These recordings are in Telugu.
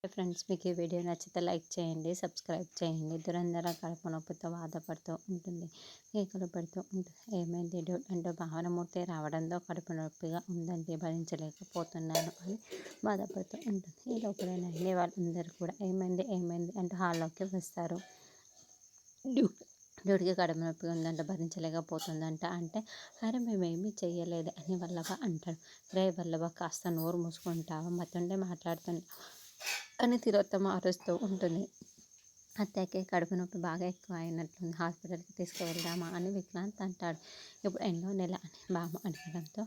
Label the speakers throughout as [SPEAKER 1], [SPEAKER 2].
[SPEAKER 1] ఫ్రెండ్స్, మీకు ఈ వీడియో నచ్చితే లైక్ చేయండి, సబ్స్క్రైబ్ చేయండి. దురంధర కడుపు నొప్పితో బాధపడుతూ ఉంటుంది, కేకలు పెడుతూ ఉంటుంది. ఏమైంది అంటే భావనమూర్తి రావడంతో కడుపు నొప్పిగా ఉందండి, భరించలేకపోతున్నాను అని బాధపడుతూ ఉంటుంది. ఈ లోపల నైని వాళ్ళందరూ కూడా ఏమైంది ఏమైంది అంటే హాల్లోకి వస్తారు. డ్యూటీకి కడుపు నొప్పిగా ఉందంట, భరించలేకపోతుందంట అంటే, అరే మేమేమీ చెయ్యలేదు అని వల్లభ అంటాడు. రే వల్లభ, కాస్త నోరు మూసుకుంటావా, మతుండే మాట్లాడుతుంటావా అని తిలోత్తమ అరుస్తూ ఉంటుంది. అత్తయ్యకి కడుపు నొప్పి బాగా ఎక్కువ అయినట్లుంది, హాస్పిటల్కి తీసుకువెళ్దామా అని విక్రాంత్ అంటాడు. ఇప్పుడు ఎన్నో నెల అని బామ్మ అడగడంతో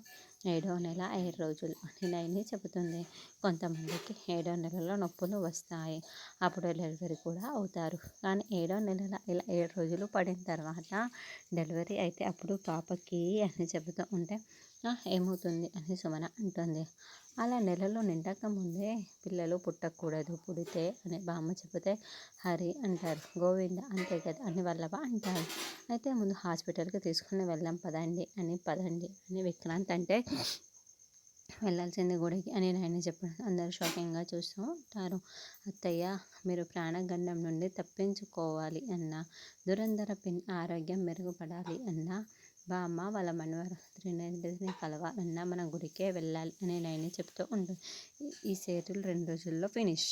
[SPEAKER 1] 7వ నెల 7 రోజులు అని నైని చెబుతుంది. కొంతమందికి 7వ నెలలో నొప్పులు వస్తాయి, అప్పుడు డెలివరీ కూడా అవుతారు. కానీ 7వ నెలలో ఇలా 7 రోజులు పడిన తర్వాత డెలివరీ అయితే అప్పుడు పాపకి అని చెబుతూ ఉంటే ఏమవుతుంది అని సుమన అంటుంది. అలా నెలలో నిండక ముందే పిల్లలు పుట్టకూడదు, పుడితే అని బామ్మ చెబితే హరి అంటారు. గోవింద అంతే కదా అని వల్లభ అంటారు. అయితే ముందు హాస్పిటల్కి తీసుకుని వెళ్దాం పదండి అని విక్రాంత్ అంటే, వెళ్ళాల్సింది గుడికి అని నైని చెప్పడం అందరూ షాకింగ్గా చూస్తూ ఉంటారు. అత్తయ్య, మీరు ప్రాణగండం నుండి తప్పించుకోవాలి అన్నా, దురంధర పిన్ ఆరోగ్యం మెరుగుపడాలి అన్నా, బామ్మ వాళ్ళ మనవరాలు త్రినేత్రిని కలవాలన్నా మన గుడికే వెళ్ళాలి అని నైని చెప్తూ ఉంటుంది. ఈ సీరియల్ 2 రోజుల్లో ఫినిష్.